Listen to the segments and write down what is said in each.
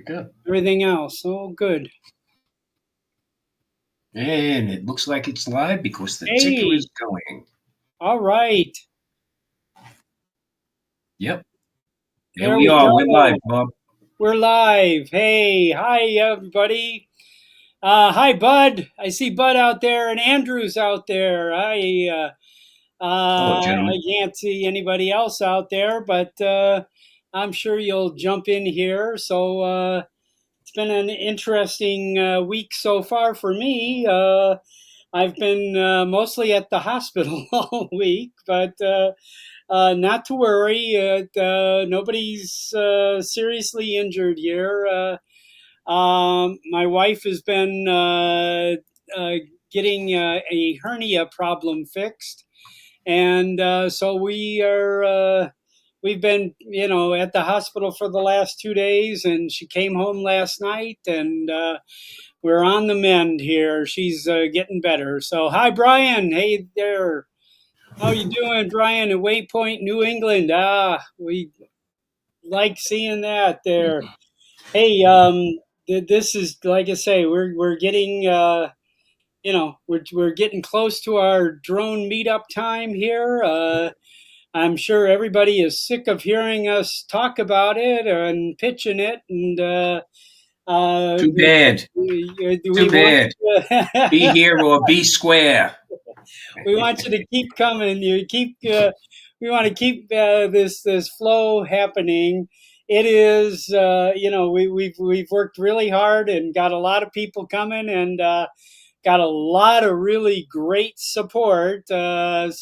Good. Everything else. Oh, good. And it looks like it's live because the ticker Hey, is going. all right. Yep. There There we we are. We're live, go. Bob. We're live. Hey, hi, everybody. Hi, Bud. I see Bud out there and Andrew's out there. Hello, I gentlemen. can't see anybody else out there, but I'm sure you'll jump in here. So it's been an interesting week so far for me. I've been mostly at the hospital all week, but not to worry. Nobody's seriously injured here. My wife has been uh, getting a hernia problem fixed, and so we've been, at the hospital for the last 2 days, and she came home last night, and we're on the mend here. She's getting better. So, hi, Brian. Hey there. How you doing, Brian, at Waypoint, New England? We like seeing that there. Hey, this is like I say, we're getting we're getting close to our drone meetup time here. I'm sure everybody is sick of hearing us talk about it and pitching it, and Too bad. we Too want bad. Be to, here or be square. we want you to keep coming. We want to keep this flow happening. It is, we've worked really hard and got a lot of people coming, and got a lot of really great support. Yeah, we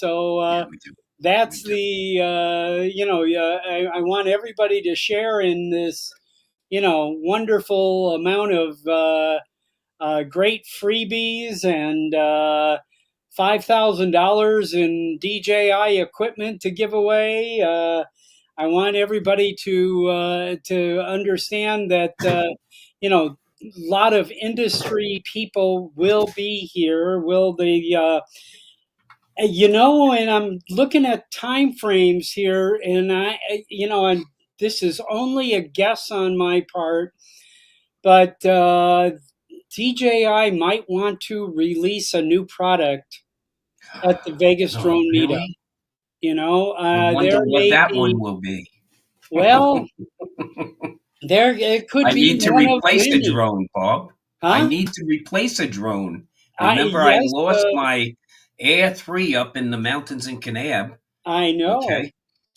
do. We That's do. the I want everybody to share in this wonderful amount of great freebies and $5,000 in DJI equipment to give away. I want everybody to understand that a lot of industry people will be here. Will the and I'm looking at time frames here, and and this is only a guess on my part, but DJI might want to release a new product at the Vegas Oh, Drone Meetup. really? I There wonder what may that one be, will be. well, there it could I be need to one of replace a many, drone, Bob. I huh? need to replace a drone. Remember, I Yes, lost my Air 3 up in the mountains in Kanab. I know. Okay.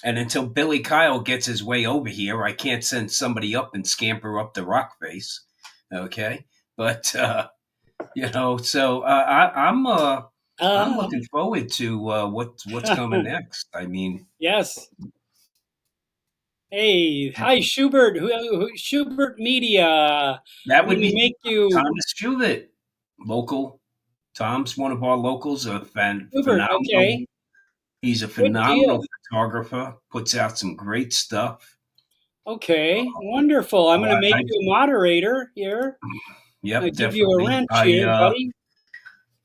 And until Billy Kyle gets his way over here, I can't send somebody up and scamper up the rock face. Okay. But, so I'm Uh, looking forward to what's coming next. I mean, yes. Hey, hi Schubert, Schubert Media. that Let would me be make you Thomas Juvit, local. Tom's one of our locals, a Schubert. phenomenal. Okay, He's a good phenomenal deal. photographer. Puts out some great stuff. Okay, wonderful. I'm Oh, going to make you a moderator here. I yep, give you a definitely. wrench here, buddy.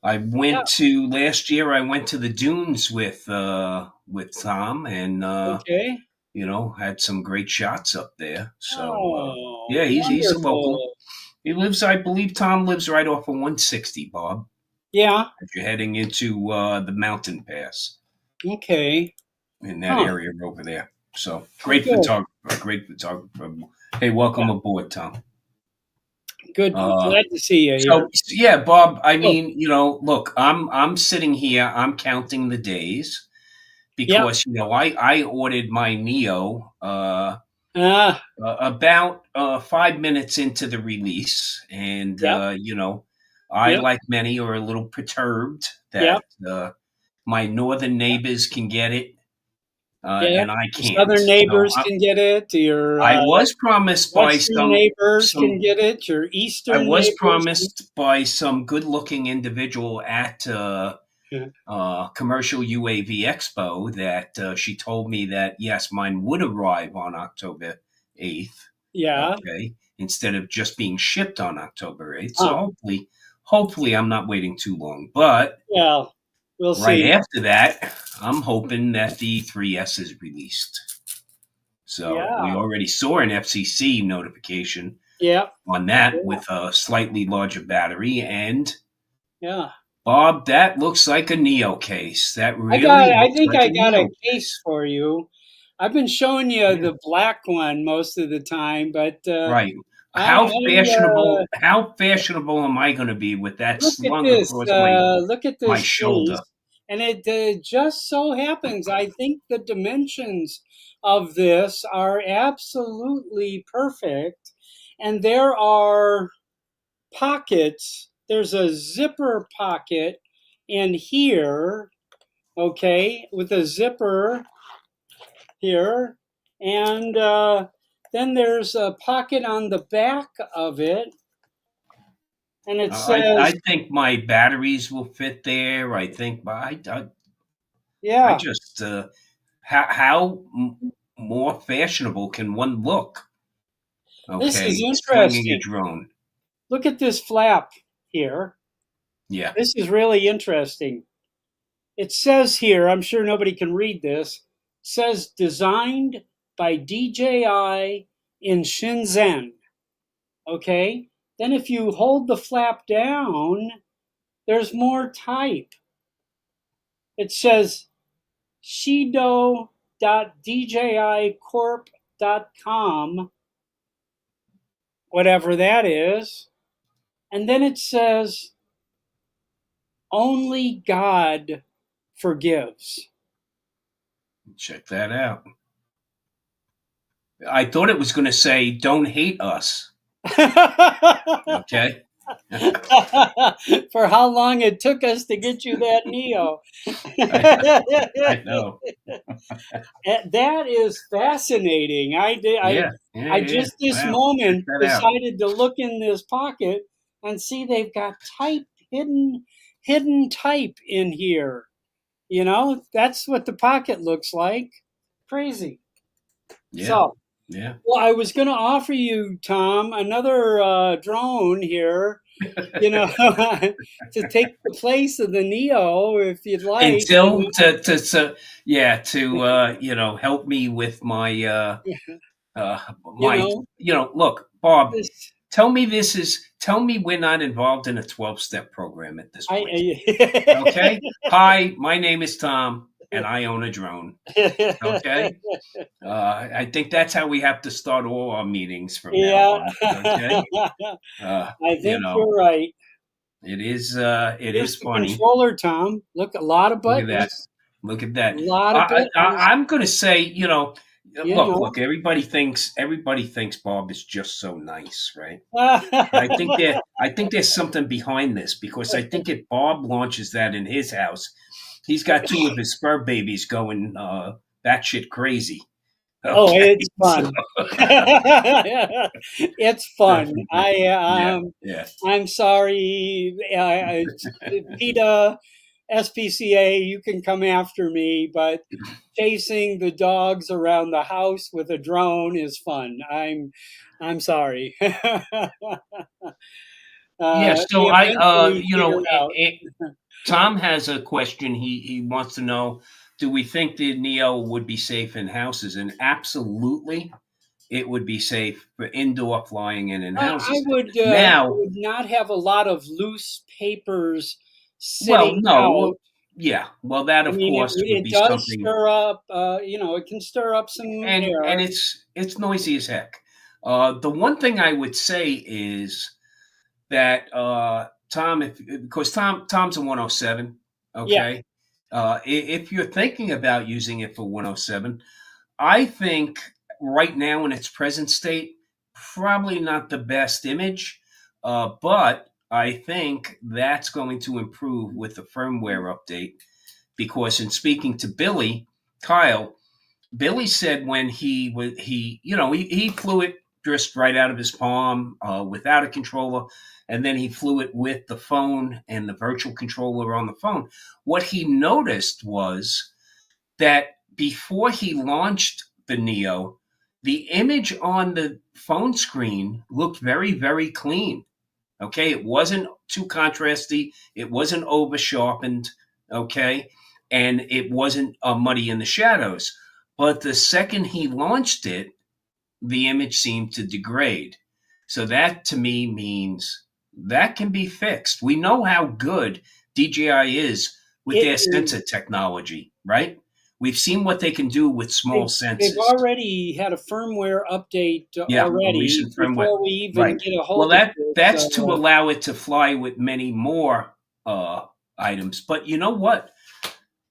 I Yeah. went to last year. I went to the dunes with Tom, and Okay. had some great shots up there. So Oh, yeah, he's a local. wonderful. He lives, I believe, Tom lives right off of 160, Bob. Yeah. As you're heading into the mountain pass Okay. in that Huh. area over there. So Oh, great good. photographer, great photographer. Hey, welcome Yeah. aboard, Tom. Good. Uh, Glad to see you here. so yeah, Bob. I Oh, mean, look, I'm sitting here. I'm counting the days yeah. because I ordered my Neo Ah, about 5 minutes into the release, and yep. I, Yep. like many, are a little perturbed Yep. that my northern neighbors can get it, Yeah. and I Your can't. southern So neighbors can get it. Your I was promised by western neighbors can some get it. Your I eastern was neighbors promised by some good-looking individual at can. Commercial UAV Expo that she told me that yes, mine would arrive on October 8th. Yeah. Okay, instead of just being shipped on October 8th. So Huh. hopefully, I'm not waiting too long. But Well, we'll right see. after that, I'm hoping that the 3S is released. So we Yeah. already saw an FCC notification. Yeah. on that Yeah. with a slightly larger battery. And Yeah. Bob, that looks like a Neo case. That I got. really I looks think like I a got a Neo case case. for you. I've been showing you Yeah, the black one most of the time, but right. I How fashionable am I going to be with that look at slung this. across Look at my this shoulder? case, and it just so happens. I think the dimensions of this are absolutely perfect, and there are pockets. There's a zipper pocket in here, okay, with a zipper here, and then there's a pocket on the back of it, and it I says, think my batteries will fit there. I think, but I yeah, just how more fashionable can one look? this is Okay, slinging a interesting. drone. Look at this flap here. Yeah. This is really interesting. It says here, I'm sure nobody can read this, says designed by DJI in Shenzhen. Okay? Then if you hold the flap down, there's more type. It says shido.djicorp.com, whatever that is. And then it says only God forgives. Check that out. I thought it was going to say, "Don't hate us." Okay. For how long it took us to get you that Neo. I know. I know. That is fascinating. Yeah. Yeah. I Yeah. just this Wow. Check moment that out. decided to look in this pocket and see they've got type hidden type in here. You know, that's what the pocket looks like. Crazy. Yeah. So, Yeah. well, I was going to offer you, Tom, another drone here, you know, to take the place of the Neo if you'd like. Until to so yeah to help me with uh You my know, look, Bob, this tell me we're not involved in a 12-step program at this point. I Okay. Hi, my name is Tom and I own a drone. Okay. I think that's how we have to start all our meetings from now yeah, on. Okay. I You think know, you're right. it Here's is the funny. controller, Tom. Look, a lot of Look at that. buttons, Look at a that. lot of buttons. I'm going to say, You know. look. Everybody thinks Bob is just so nice, right? But I think there's something behind this because I think if Bob launches that in his house, he's got two of his fur babies going batshit crazy. Oh, Okay, it's so fun. It's fun. yeah, yeah. I'm sorry, PETA, SPCA, you can come after me, but chasing the dogs around the house with a drone is fun. I'm sorry. Yeah, We so eventually figured out. Tom has a question. He wants to know: do we think the Neo would be safe in houses? And absolutely, it would be safe for indoor flying and in houses. I Now, would not have a lot of loose papers well, sitting no, out. well, yeah, well, that I of mean, course would it be does something, stir up. It can stir up some and air. it's noisy as heck. The one thing I would say is that Tom, if because Tom's a 107, Yeah, okay. If you're thinking about using it for 107, I think right now in its present state, probably not the best image, but I think that's going to improve with the firmware update. Because in speaking to Kyle, Billy said when he flew it just right out of his palm without a controller, and then he flew it with the phone and the virtual controller on the phone. What he noticed was that before he launched the Neo, the image on the phone screen looked very, very clean. Okay, it wasn't too contrasty, it wasn't over sharpened. Okay, and it wasn't muddy in the shadows. But the second he launched it, the image seemed to degrade. So that to me means that can be fixed. We know how good DJI is with It their is. sensor technology, right? We've seen what they can do with small They've sensors. already had a firmware update Yeah, a already recent firmware. before we even Right. get a Well, hold of this. that's to allow it to fly with many more items. But you know what?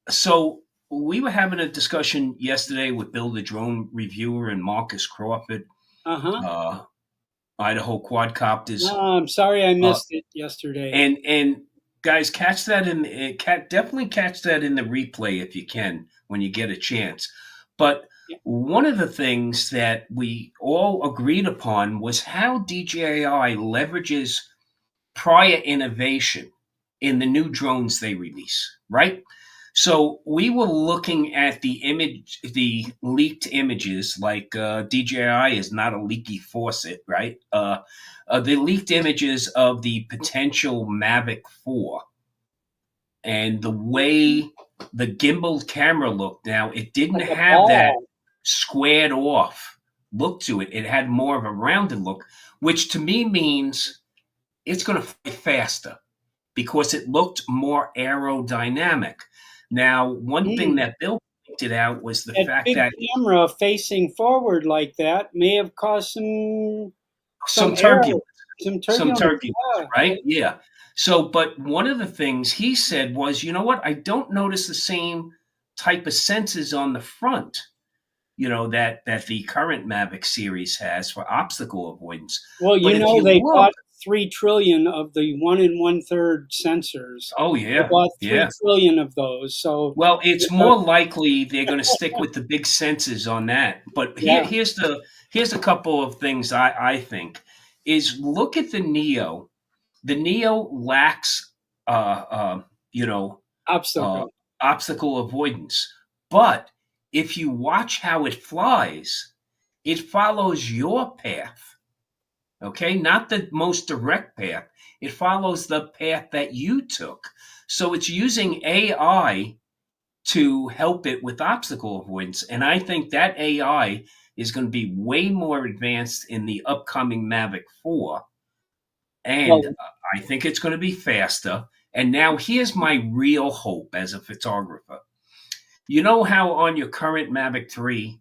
So we were having a discussion yesterday with Bill, the drone reviewer, and Marcus Crawford, Uh-huh. uh, Idaho Quadcopters, No, I'm sorry I uh, missed it yesterday. and guys, catch that in definitely catch that in the replay if you can when you get a chance. But Yeah. one of the things that we all agreed upon was how DJI leverages prior innovation in the new drones they release, right? So we were looking at the leaked images, like DJI is not a leaky faucet, right? The leaked images of the potential Mavic 4 and the way the gimbal camera looked. Now, it didn't Like a have that ball. squared off look to it. It had more of a rounded look, which to me means it's going to fly faster because it looked more aerodynamic. Now, one thing Hmm. that Bill pointed out was the That fact big that camera facing forward like that may have caused some some air, turbulence, some some turbulence. turbulence, Yeah. right? Yeah. So, but one of the things he said was, you know what? I don't notice the same type of sensors on the front, that the current Mavic series has for obstacle avoidance. Well, But you if know you they look, bought 3 trillion of the 1 1/3 sensors. oh They yeah, bought three yeah. trillion of those. So, Well, it's uh, more likely they're going to stick with the big sensors on that. But yeah, here's a couple of things I think is look at the Neo. The Neo lacks uh, uh, you know uh, obstacle. obstacle avoidance, but if you watch how it flies, it follows your path. Okay, not the most direct path. It follows the path that you took. So it's using AI to help it with obstacle avoidance. And I think that AI is going to be way more advanced in the upcoming Mavic 4. And Well, I think it's going to be faster. And now here's my real hope as a photographer. You know how on your current Mavic 3,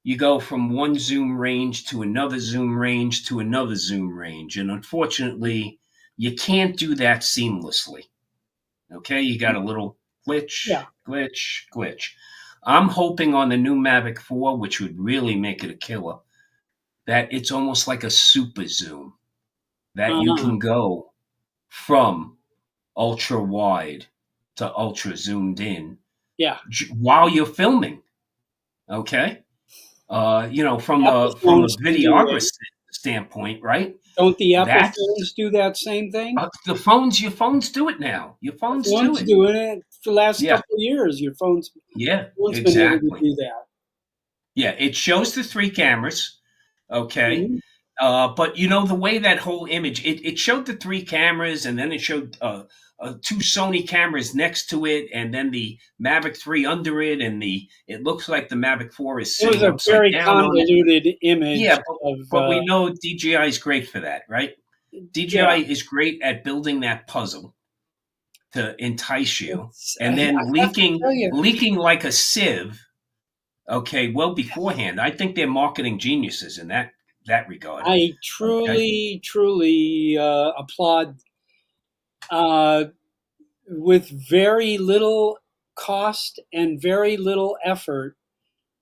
you go from one zoom range to another zoom range to another zoom range. And unfortunately, you can't do that seamlessly. Okay, you got a little glitch, yeah. glitch, glitch. I'm hoping on the new Mavic 4, which would really make it a killer, that it's almost like a super zoom, that you Uh-huh. can go from ultra wide to ultra zoomed in Yeah. while you're filming. Okay, from Apple a phones can do videographer it. standpoint, right? Don't the Apple That's phones do that same thing? your phones do it now. Your The phones do phone's it. doing it for the last Yeah, couple of years. Your yeah, phone's been able to exactly. do that. Yeah, it shows the three cameras. Okay. Mhm. But the way that whole image, it showed the three cameras and then it showed two Sony cameras next to it and then the Mavic 3 under it. And it looks like the Mavic 4 is It was sitting a upside very down on it. convoluted Yeah, image of, but we know DJI is great for that, right? yeah. DJI is great at building that puzzle to entice you I and then have to tell you, leaking like a sieve. Okay, well beforehand. I think they're marketing geniuses in that regard. I Okay. truly, truly applaud uh, with very little cost and very little effort.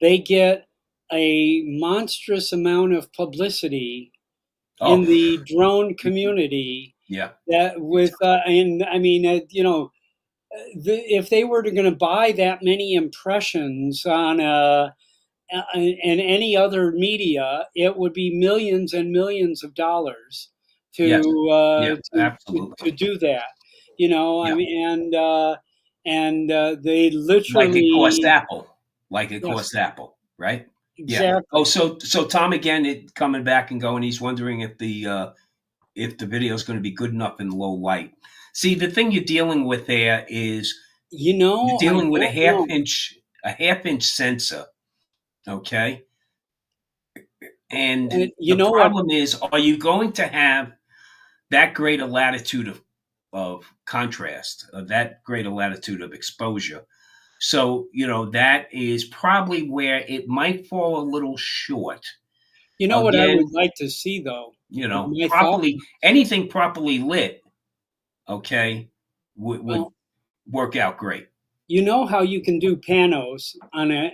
They get a monstrous amount of publicity Oh, in the drone community yeah. that with and I mean if they were going to buy that many impressions on and any other media, it would be millions and millions of dollars Yes. to Yeah, absolutely. to do that. You know, I Yeah. mean, they Like it cost literally, Apple. Like it yes, cost Apple, right? Yeah. Oh, exactly. so Tom again coming back and going, he's wondering if the video is going to be good enough in low light. See, the thing you're dealing with there is You you're know, I dealing with don't know. a half inch sensor, okay? And And you the know what? problem is, are you going to have that great a latitude of contrast, that great a latitude of exposure? So, that is probably where it might fall a little short. You know what I would Again, like to see though. My thought. anything properly lit, okay, would Well, work out great. you know how you can do panos on a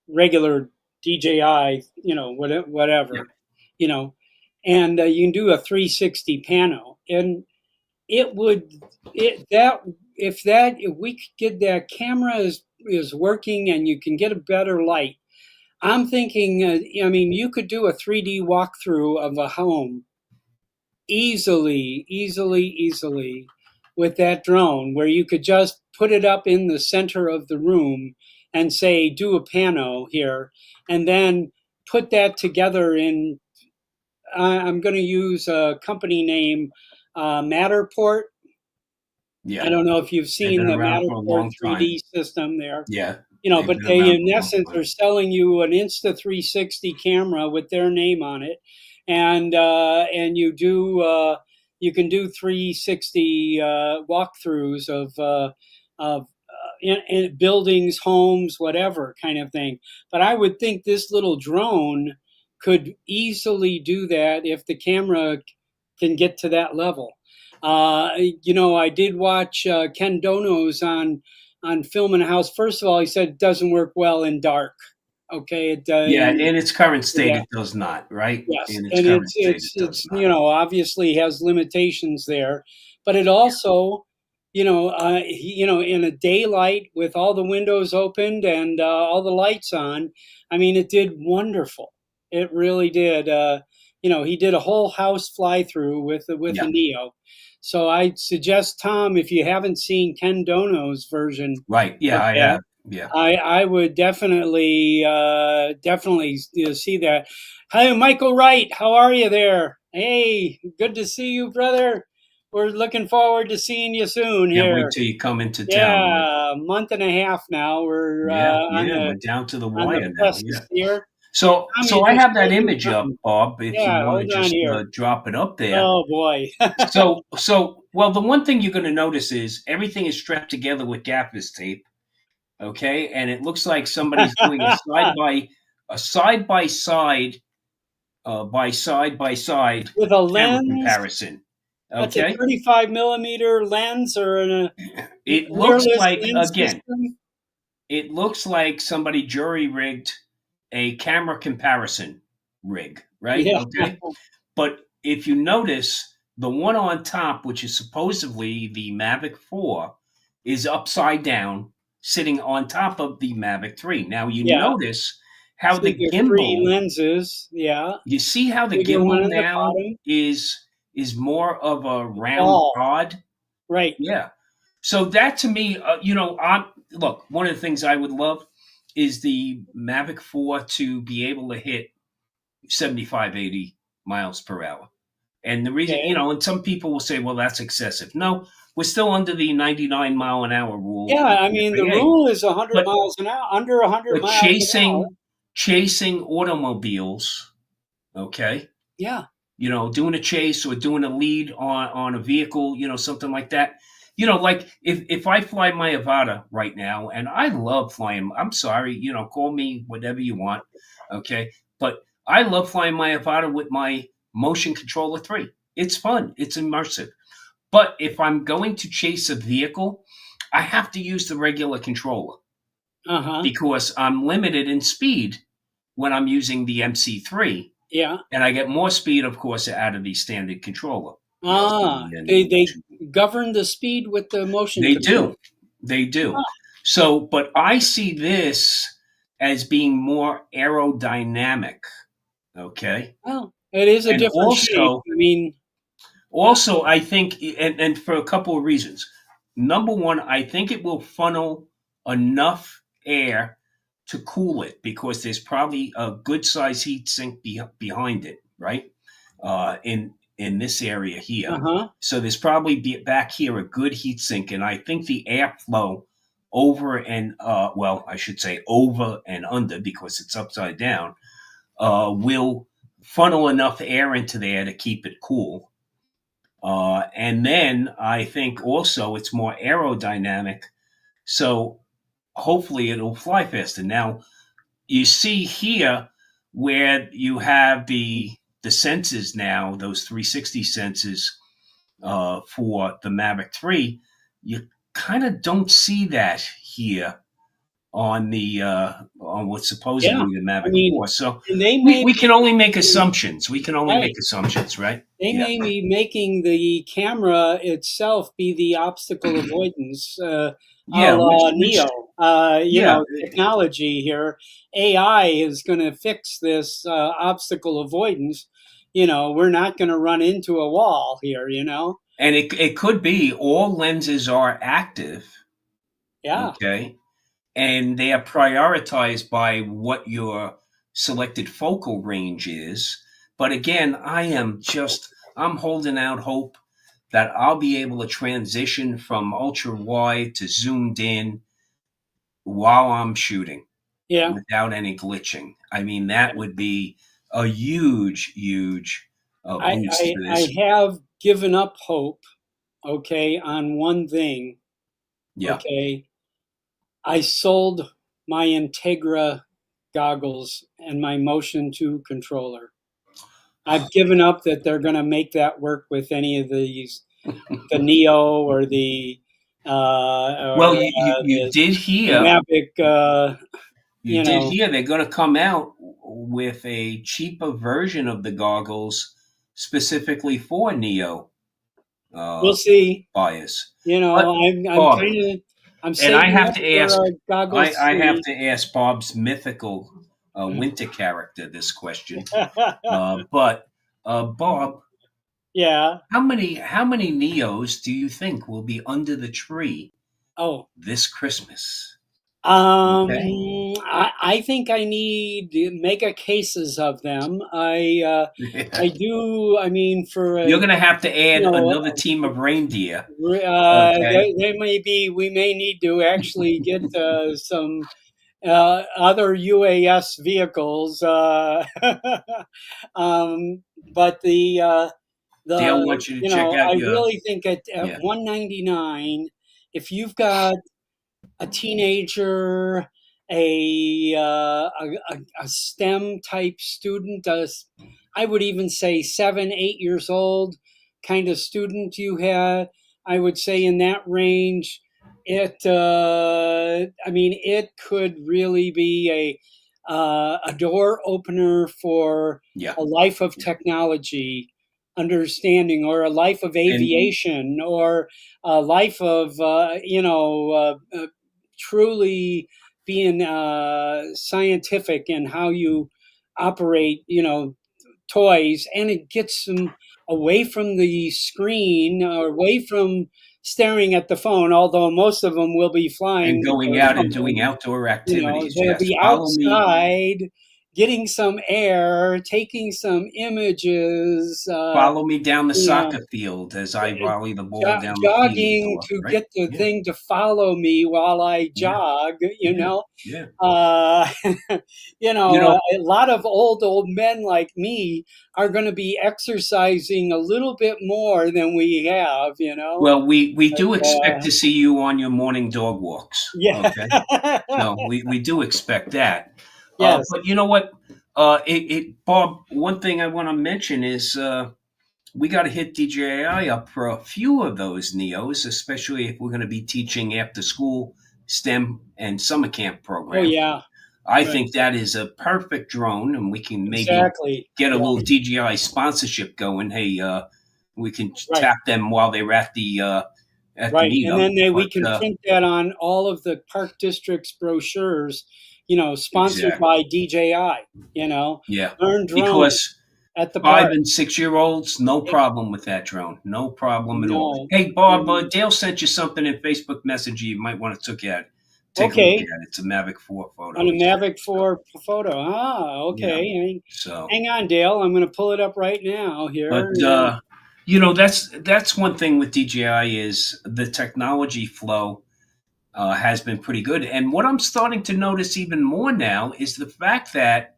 regular DJI, Yeah. whatever, you know, and you can do a 360 pano, and it would it that if we could get that camera is working and you can get a better light. I'm thinking, I mean, you could do a 3D walkthrough of a home easily with that drone, where you could just put it up in the center of the room and say, do a pano here, and then put that together in. I'm going to use a company name, Matterport. I Yeah. don't know if you've They've seen been the around for a Matterport long time. 3D system there. Yeah. They've But been they, around in for a long essence, time. are selling you an Insta 360 camera with their name on it, and you can do 360 walkthroughs of in buildings, homes, whatever kind of thing. But I would think this little drone could easily do that if the camera can get to that level. I did watch Ken Donos on Film in a House. First of all, he said it doesn't work well in dark. Okay, Yeah, in its current state, yeah, it does not, right? yes, In its and current state, it does not. obviously has limitations there, but it Yeah. also, in a daylight with all the windows opened and all the lights on, I mean, it did wonderful. It really did. He did a whole house fly through with a Yeah. Neo. So I suggest, Tom, if you haven't seen Ken Dono's version Right. of Yeah, I that, have. Yeah. I would definitely see that. Hi, Michael Wright. How are you there? Hey, good to see you, brother. We're looking forward to seeing you soon Can't wait here. till you come into town, Mike. Yeah, a month and a half now. We're Yeah, on yeah, the we're down to the on the wire now. precipice Yeah. here. So, Tommy, so I just have that told me image up, something. Bob. If you Yeah, want to hold on just here. drop it up there. Oh boy. Well, the one thing you're going to notice is everything is strapped together with gaffer's tape. Okay, and it looks like somebody's doing a side by side by side With a camera lens. comparison. That's a Okay, 35 millimeter lens or a it looks mirrorless like lens again, system. it looks like somebody jury rigged a camera comparison rig, right? Yeah. Okay, but if you notice, the one on top, which is supposedly the Mavic 4, is upside down, sitting on top of the Mavic 3. Now you Yeah. notice how See, the there's three gimbal. lenses. Yeah. You see how the Bigger one gimbal in the now bottom. is more of a round Ball. rod. Right. Yeah. So that to me, I'm look. One of the things I would love is the Mavic 4 to be able to hit 75, 80 miles per hour. And the reason, Okay. and some people will say, well, that's excessive. No, we're still under the 99 mile an hour rule Yeah. with I the mean, the FAA. rule is 100 But miles an hour, under 100 but miles an hour. chasing automobiles, okay, Yeah. doing a chase or doing a lead on a vehicle, something like that. Like if I fly my Avata right now, and I love flying. I'm sorry, call me whatever you want, okay, but I love flying my Avata with my motion controller 3. It's fun. It's immersive. But if I'm going to chase a vehicle, I have to use the regular controller Uh huh. because I'm limited in speed when I'm using the MC3, Yeah. and I get more speed, of course, out of the standard controller, so Ah, the they motion. govern the speed with the motion They control. do, they do. Ah, So, but I see this as being more aerodynamic, okay, well, it is a and different shape. I mean, yeah. I think, and for a couple of reasons. Number one, I think it will funnel enough air to cool it because there's probably a good size heat sink behind it, right? In this area Uh here, huh. so there's probably back here a good heat sink, and I think the airflow over and well, I should say over and under because it's upside down, will funnel enough air into there to keep it cool. And then I think also it's more aerodynamic, so hopefully it'll fly faster. Now you see here where you have the sensors now, those 360 sensors for the Mavic 3, you kind of don't see that here on what's Yeah, supposedly the I Mavic mean, 4. So and they we, may we can only make be assumptions. We can only right. make assumptions, right? They Yeah. may be making the camera itself be the obstacle avoidance, a Yeah, la which Neo. yeah, Technology here. AI is going to fix this obstacle avoidance. We're not going to run into a wall here. and it could be all lenses are active, Yeah, okay, and they are prioritized by what your selected focal range is. But again, I'm holding out hope that I'll be able to transition from ultra wide to zoomed in while I'm shooting yeah. without any glitching. I mean, that would be a huge, huge I, boost I for I this. have given up hope. Okay, on one thing. Yeah. Okay, I sold my Integra goggles and my Motion 2 controller. I've given up that they're going to make that work with any of these, the Neo or Well, you the did hear Mavic. you did hear they're going to come out with a cheaper version of the goggles specifically for Neo We'll uh, see. buyers. You But know, I'm Bob, kind of I'm and I saving have up to for ask, goggles I have 3. to ask Bob's mythical winter character this question. But Bob, Yeah. how many Neos do you think will be under the tree Oh. this Christmas? Um, Okay. I think I need mega cases of them. I do. I mean, for You're going to have to you add know, another team of reindeer. Okay. they may be. We may need to actually get some other UAS vehicles. But Dale wants you to check I out your really think at yeah. 199, if you've got a teenager, a STEM type student, I would even say 7, 8 years old kind of student you had. I would say in that range, I mean, it could really be a door opener for Yeah. a life of technology understanding, or a life of And aviation, or a life of truly being scientific in how you operate, toys, and it gets them away from the screen, or away from staring at the phone. Although most of them will be flying going or out and doing something, outdoor activities. they'll Yes. be outside, getting some air, taking some images. Follow me down the You know, soccer field as I volley the ball down the field, jogging or to right? get the Yeah. thing to follow me while I Yeah. jog, Yeah. Yeah. Uh, You know, a lot of old men like me are going to be exercising a little bit more than we have, well, we do But, expect to see you on your morning dog walks. yeah. Okay. So we do expect that. Yes. But you know what? Bob, one thing I want to mention is we got to hit DJI up for a few of those Neos, especially if we're going to be teaching after school STEM and summer camp Oh, programs. yeah. I Right. think that is a perfect drone, and we can maybe Exactly. get a Yeah. little DJI sponsorship going. Hey, we can Right. tap them while they're at the Right, and meetup. then we But can print that on all of the park district's brochures, sponsored exactly, by DJI, yeah, learn drone because at the 5 park. and 6 year olds, no Yeah, problem with that drone, no problem at all. no. Hey, Bob, Um, Dale sent you something in Facebook Messenger. You might want to take a look okay, at it. It's a Mavic 4 on photo. a He sent. Mavic So 4 photo. Ah, yeah, okay. so. Hang on, Dale. I'm going to pull it up right now But here. that's one thing with DJI is the technology flow has been pretty good. And what I'm starting to notice even more now is the fact that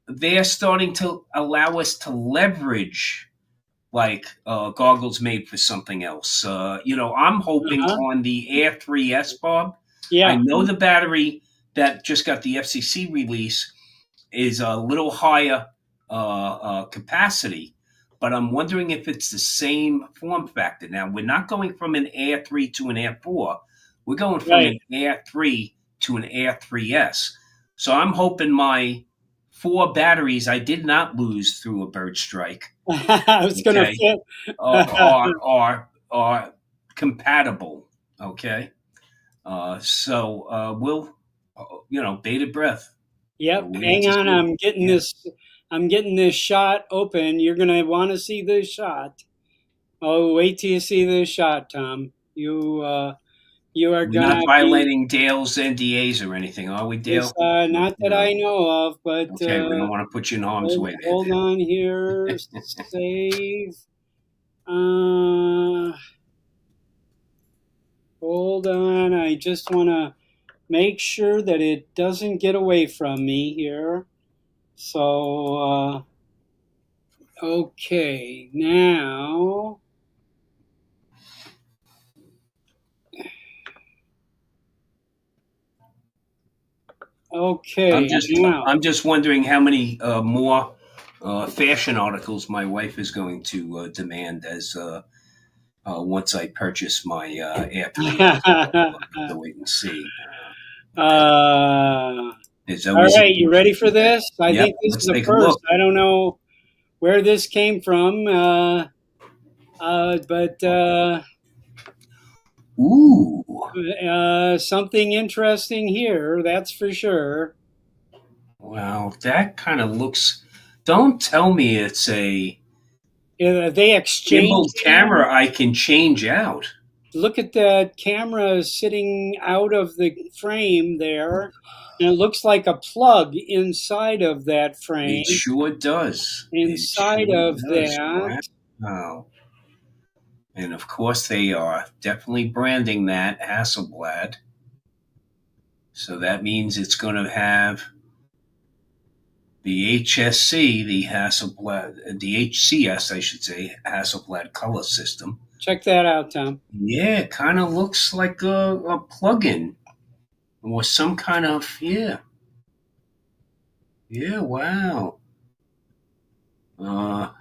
they're starting to allow us to leverage like goggles made for something else. I'm hoping Uh-huh. on the Air 3S, Bob. I Yeah. know the battery that just got the FCC release is a little higher capacity, but I'm wondering if it's the same form factor. Now, we're not going from an Air 3 to an Air 4. We're going from Right. an Air 3 to an Air 3S. So I'm hoping my four batteries I did not lose through a bird strike, I was going to okay, fit. are compatible, okay? So we'll, bated breath. Yep. We'll wait Hang to on. see. I'm getting Yeah. this. I'm getting this shot open. You're going to want to see this shot. Oh, wait till you see this shot, Tom. You are We're not gonna be violating Dale's NDAs or anything, are we, this. Dale? Not that I know of, but Okay, we don't want to put you in harm's way there, hold Dale. on here. Save. Uh, hold on. I just want to make sure that it doesn't get away from me here. So, okay, now, I'm okay, just, now. I'm just wondering how many more fashion articles my wife is going to demand as once I purchase my Air 3S. We'll have to wait and see. Okay, All there's always a right, you new. ready for Okay, this? I yep. think this Let's is a take a first. look. I don't know where this came from, but Ooh, something interesting here, that's for sure. well, that kind of looks. Don't tell me it's a They exchanged gimbal camera I can change out. look at that camera sitting out of the frame there, and it looks like a plug inside of that It frame. sure does. It Inside sure of does. that, Wow. And of course, they are definitely branding that Hasselblad. So that means it's going to have the HSC, the Hasselblad, the HCS, I should say, Hasselblad color system. check that out, Tom. Yeah, it kind of looks like a plug-in or some kind of, yeah. Yeah, wow.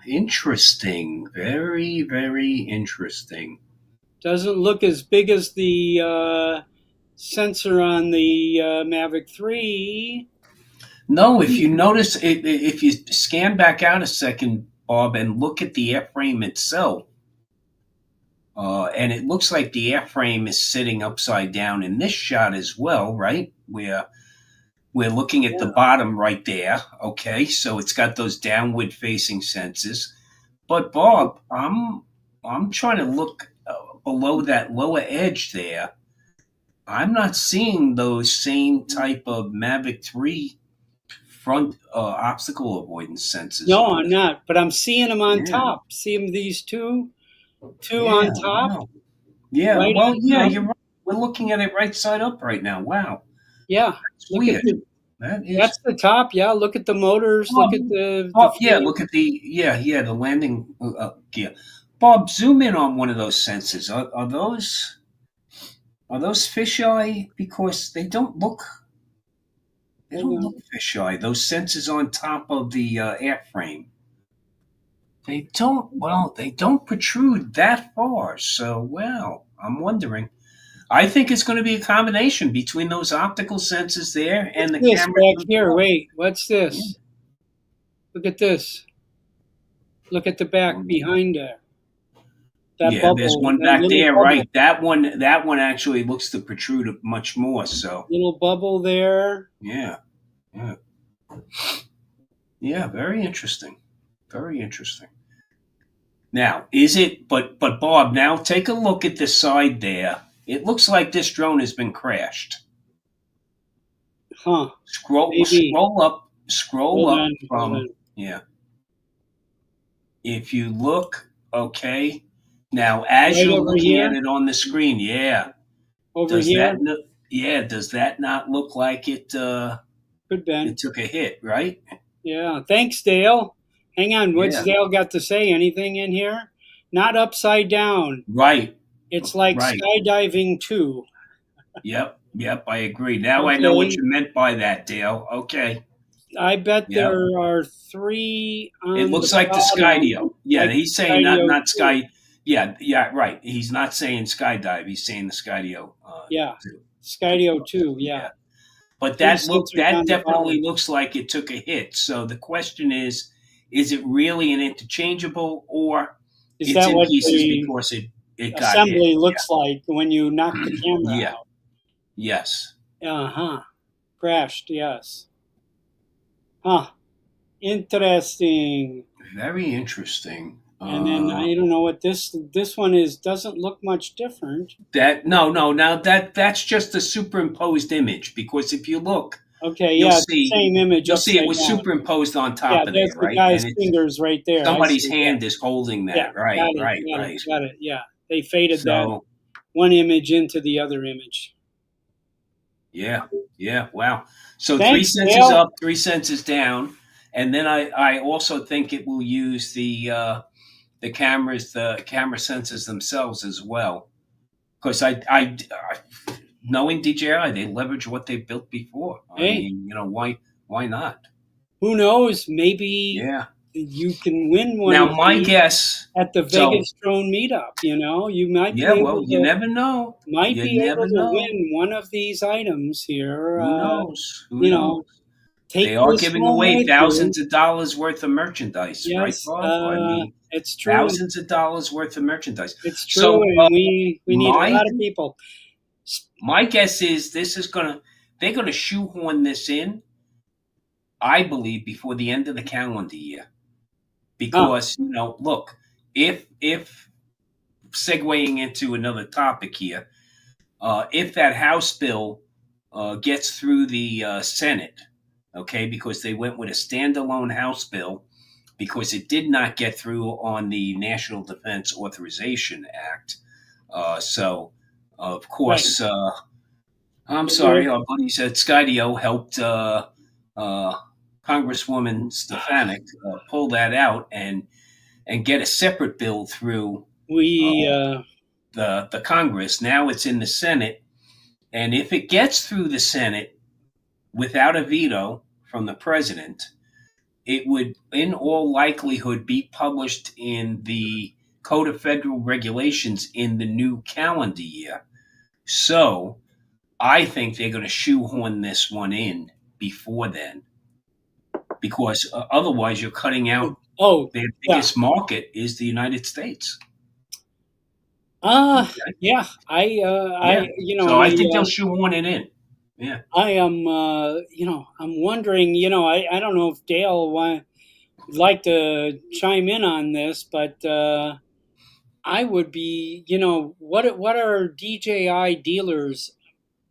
Interesting. Very, very interesting. Doesn't look as big as the sensor on the Mavic 3. No, if you notice, if you scan back out a second, Bob, and look at the airframe itself, and it looks like the airframe is sitting upside down in this shot as well, right? We're looking at the Yeah. bottom right there. Okay, so it's got those downward facing senses. But Bob, I'm trying to look below that lower edge there. I'm not seeing those same type of Mavic 3 front obstacle avoidance sensors No, on I'm there. not, but I'm seeing them on Yeah, top. See them, these two yeah, on top, wow. Yeah, right well, on yeah, top. you're right. We're looking at it right side up right now. Wow, Yeah, it's look at weird. That is. that's the top. Yeah, look at the motors. Look Oh, at the oh, yeah. fuel. Look at the landing gear. Bob, zoom in on one of those sensors. Are those fisheye? Because they Hold don't on. look fisheye. Those sensors on top of the airframe. They don't protrude that far. So, well, I'm wondering. I think it's going to be a combination between those optical sensors there What's and the this cameras back here? themselves. Wait, what's Yeah. this? Look at this. Look at the back behind there. That Yeah, there's bubble, one that back little there, bubble, right? That one actually looks to protrude much more. So, little bubble there. yeah, yeah, yeah. Very interesting. Very interesting. Now, is it? But Bob, now take a look at the side there. It looks like this drone has been crashed. Huh? Scroll, Maybe. scroll up, scroll Hold up on. Hold from on. yeah. If you look, okay. Now, as Right you're over looking at here. it on the screen, yeah. Over Does here. that no, yeah? Does that not look like it? Could been. It took a hit, right? Yeah. Thanks, Dale. Hang on. What's Yeah. Dale got to say? Anything in here? Not upside down. Right. It's like Right. skydiving too. Yep. Yep. I agree. Now I know what Okay. you meant by that, Dale. Okay. I bet Yep. there are three It on the looks like the bottom, Skydio. Yeah, like he's saying Skydio not 2. sky. Yeah, yeah, right. He's not saying skydive. He's saying the Skydio Yeah. too. Skydio 2. Yeah. Yeah, but Three that sensors on the definitely bottom. looks like it took a hit. So the question is it really an interchangeable, or Is it's that in what pieces the because it got hit? assembly looks like when you knock the camera Yeah. out? Yes. Uh huh. Crashed. Yes. Huh. Interesting. Very interesting. And then I don't know what this one is. Doesn't look much different. That no, now that's just a superimposed image, because if you look, Okay. you'll Yeah, it's the see same image you'll see it upside was down. superimposed on Yeah, top of there, there's the right? guy's And it's fingers right there. I somebody's see. Yeah. hand is holding Yeah. that. Right, Got it. right, Got it. right. Got it. Yeah. They faded that So one image into the other image. yeah, yeah, wow. So three Thanks, cents is Dale. up, 3 cents is down, and then I also think it will use the cameras, the camera sensors themselves as well, because knowing DJI, they leverage what they built before. I Hey, mean, why not? who knows? Maybe Yeah. you can win one Now of my these guess. at the So Vegas drone meetup. You might yeah, be well, able you to never know. You never know. win one of these items here. Who knows? Who You knows? know, They take are this giving home away with you. thousands of dollars worth of merchandise, right, Yes, Bob? I mean, it's true. thousands of dollars worth of merchandise. It's true, So and we need a my lot of people. my guess is they're gonna shoehorn this in, I believe, before the end of the calendar year. Huh, Because, look, if segueing into another topic here, if that House bill gets through the Senate, okay, because they went with a standalone House bill, because it did not get through on the National Defense Authorization Act. So, of right. course, I'm We're, sorry, our buddy said Skydio helped uh, Congresswoman Stefanik pull that out and get a separate bill through uh, we the Congress. Now it's in the Senate, and if it gets through the Senate without a veto from the president, it would, in all likelihood, be published in the Code of Federal Regulations in the new calendar year. So I think they're going to shoehorn this one in before then, because otherwise you're cutting out oh their yeah. biggest market is the United States. Uh Okay? yeah. Yeah. So I think they'll shoehorn it in. Yeah. I am I'm wondering, I don't know if Dale would like to chime in on this, but I would be, what are DJI dealers?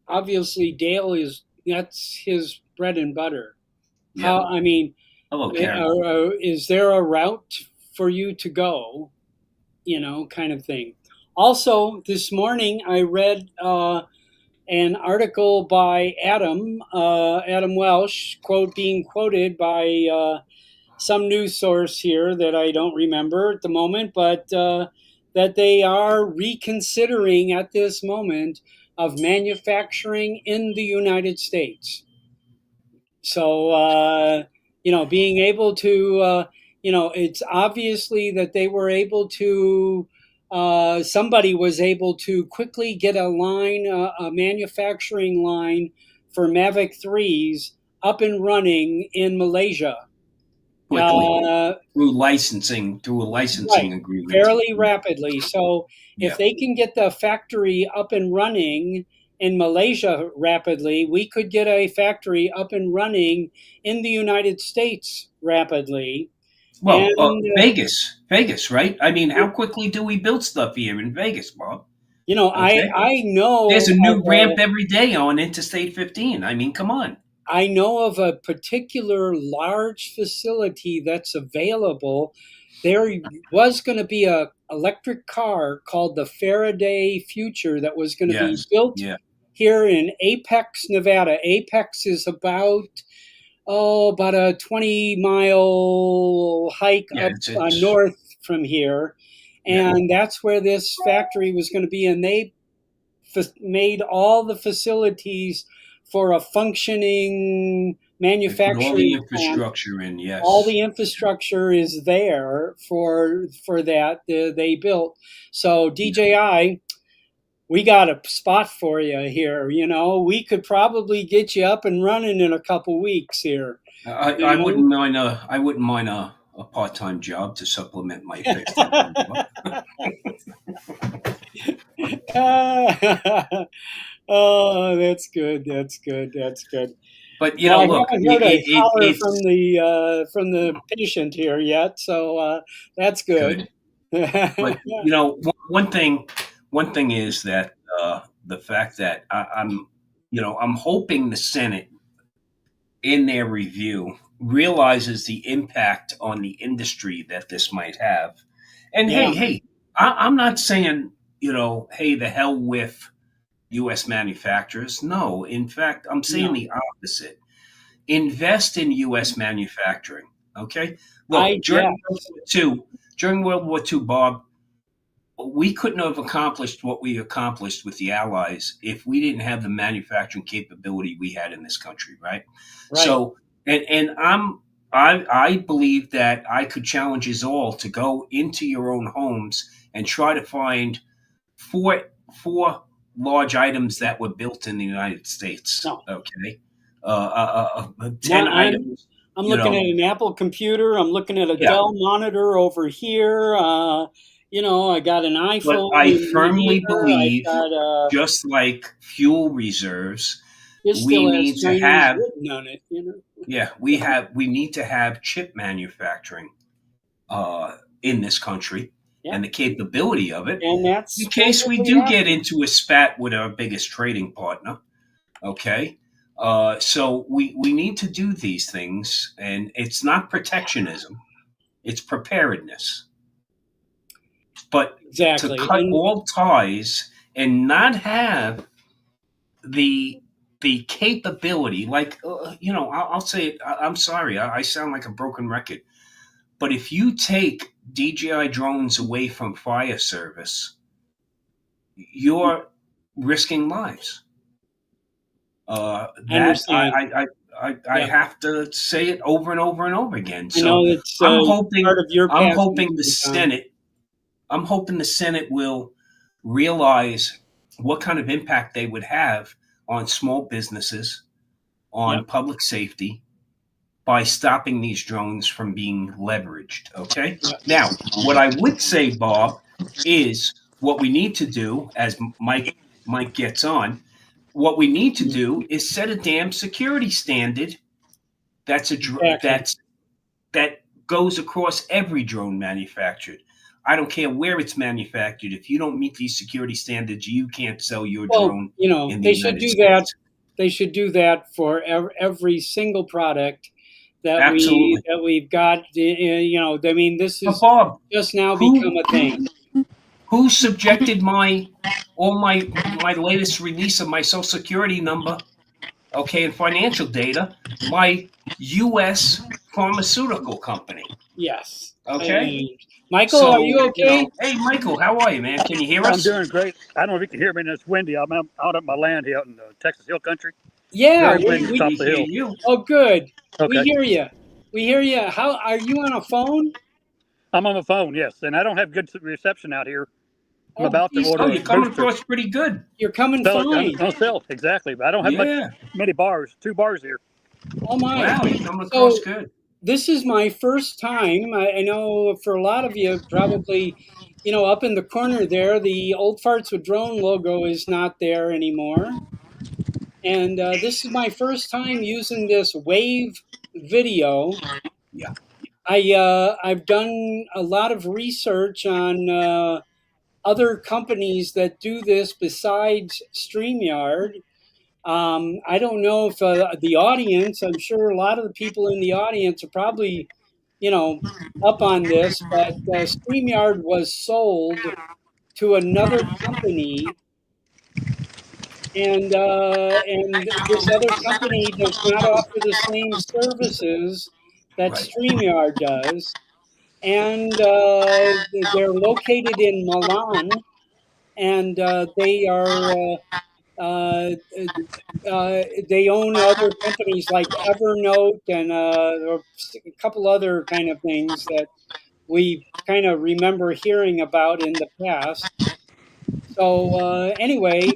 Obviously, Dale that's his bread and butter. Yep. I mean, Hello, Karen. is there a route for you to go? Kind of thing. Also, this morning I read an article by Adam Welsh, being quoted by some news source here that I don't remember at the moment, but that they are reconsidering at this moment of manufacturing in the United States. So, being able to, it's obviously that they were able to, somebody was able to quickly get a manufacturing line for Mavic 3s up and running in Malaysia. Quickly, Uh, through a licensing right, agreement. fairly rapidly. So if Yeah. they can get the factory up and running in Malaysia rapidly, we could get a factory up and running in the United States rapidly. Well, And Vegas, right? I mean, how quickly do we build stuff here in Vegas, Bob? I Okay. I know There's a of new ramp every day on Interstate 15. I mean, come on. I know of a particular large facility that's available. There was going to be a electric car called the Faraday Future that was going to be Yes. built Yeah. here in Apex, Nevada. Apex is about about a 20-mile hike Yeah, up it's north from here. yeah, And that's where this factory was going to be. And they made all the facilities for a functioning they put all the manufacturing plant. infrastructure in. All Yes. the infrastructure is there for that they built. So Yeah. DJI, we got a spot for you here. We could probably get you up and running in a couple weeks here. I wouldn't mind a part time job to supplement my fixed income job. Oh, that's good. That's good. That's good. But Well, I look, haven't heard a holler from it's the patient here yet, so that's good. good. But one thing is that the fact that I'm hoping the Senate in their review realizes the impact on the industry that this might have. And Yeah, hey, I'm not saying hey, the hell with U.S. manufacturers. No, in fact, I'm saying no, the opposite. Invest in U.S. manufacturing. Okay, look, I yeah, During World War II, Bob, we couldn't have accomplished what we accomplished with the Allies if we didn't have the manufacturing capability we had in this country, right? right. So, and I believe that I could challenge us all to go into your own homes and try to find four large items that were built in the United States. No, Okay, ten not. items. I'm You looking at know, an Apple computer. I'm looking at a yeah. Dell monitor over here. I got an But iPhone I in firmly here. I've believe, got just like fuel reserves, this we still has need to Chinese have written on it. yeah, we need to have chip manufacturing in this country Yeah, and the capability of it and in that's case we perfectly do get happening. into a spat with our biggest trading partner. Okay. So we need to do these things, and it's not protectionism, it's preparedness. But to Exactly. cut And all ties and not have the capability, like I'll say it. I'm sorry, I sound like a broken record, but if you take DJI drones away from fire service, you're risking lives. I That understand. I Yeah, have to say it over and over and over again. I So know it's I'm hoping part of your I'm passing hoping the baton. Senate I'm hoping the Senate will realize what kind of impact they would have on small businesses, Yep. on public safety, by stopping these drones from being leveraged. Okay. Yep. Now, what I would say, Bob, is what we need to do as Mike gets on. What we need to do is set a damn security standard that's Exactly. that goes across every drone manufactured. I don't care where it's manufactured. If you don't meet these security standards, you can't sell your Well, drone in the they should United do that. States. They should do that for every single product Absolutely. that we've got. I mean, this But is Bob, just now become who a thing. who subjected my latest release of my social security number, okay, and financial data, my US pharmaceutical company. Yes. Okay? Michael, are you So, okay? hey Michael, how are you, man? Can you hear I'm us? doing great. I don't know if you can hear me. And it's windy. I'm out at my land here out in the Texas Hill Country. Yeah. Very Okay, windy, top We of we the hear hill. you. Oh, good. We Okay, hear you. We hear you. How are you on a phone? I'm on the phone. Yes, and I don't have good reception out here. I'm Oh, about to geez, Oh, order a you're coming booster. across pretty good. you're coming Sell it fine. on sale exactly, but I don't have Yeah. many bars. 2 bars here. Oh my. Wow, you're coming across So good. this is my first time. I know for a lot of you, probably, up in the corner there, the Old Farts with Drone logo is not there anymore. And this is my first time using this Wave video. Yeah. I've done a lot of research on other companies that do this besides StreamYard. I don't know if the audience, I'm sure a lot of the people in the audience are probably, you know, up on this, but StreamYard was sold to another company and this other company does not offer the same services that Right. StreamYard does. And they're located in Milan, and uh, they own other companies like Evernote and a couple other kind of things that we kind of remember hearing about in the past. So anyway,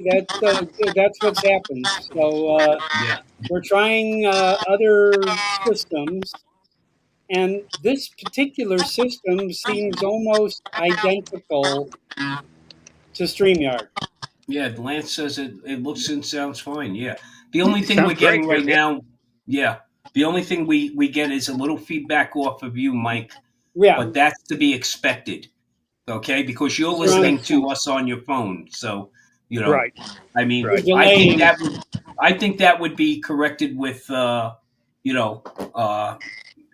that's what's happened. So Yeah. we're trying other systems, and this particular system seems almost identical to StreamYard. Yeah. Lance says it looks and sounds fine. Yeah. The only thing we're Sounds great. getting right now, yeah. The only thing we get is a little feedback off of you, Mike, Yeah, but that's to be expected. Okay, because you're you're on a listening to phone. us on your phone. So, Right. I mean, You're Right. delaying. I think that would be corrected with you know, uh